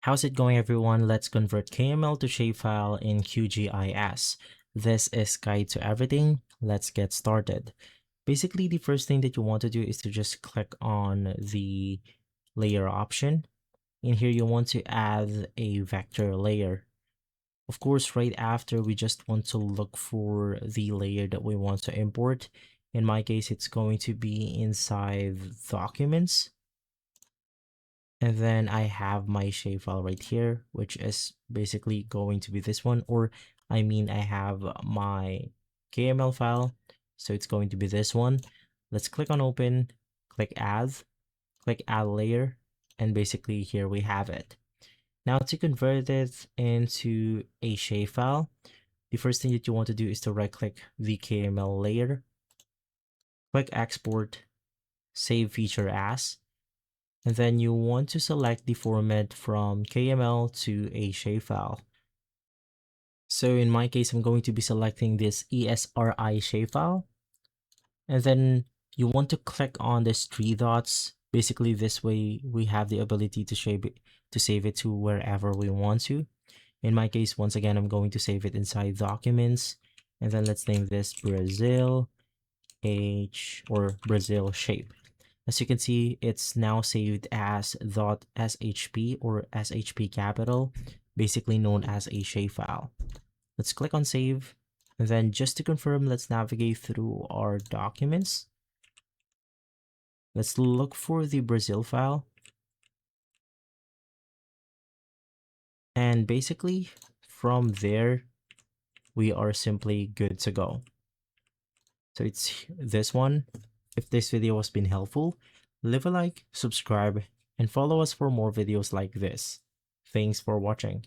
How's it going, everyone? Let's convert KML to shapefile in QGIS. This is Guide to Everything. Let's get started. Basically, the first thing that you want to do is to just click on the layer option. In here, you want to add a vector layer. Of course, right after, we just want to look for the layer that we want to import. In my case, it's going to be inside Documents. And then I have my shapefile right here, which is basically going to be this one, or I mean, I have my KML file, so it's going to be this one. Let's click on open, click add layer, and basically here we have it. Now to convert it into a shapefile, the first thing that you want to do is to right click the KML layer, click export, save feature as, and then you want to select the format from KML to a shapefile. So in my case, I'm going to be selecting this ESRI shapefile. And then you want to click on this three dots. Basically, this way we have the ability to save it to wherever we want to. In my case, once again, I'm going to save it inside Documents. And then let's name this Brazil H or Brazil shape. As you can see, it's now saved as .shp or shp capital, basically known as a shapefile. Let's click on save. And then just to confirm, let's navigate through our documents. Let's look for the Brazil file. And basically from there, we are simply good to go. So it's this one. If this video has been helpful, leave a like, subscribe, and follow us for more videos like this. Thanks for watching.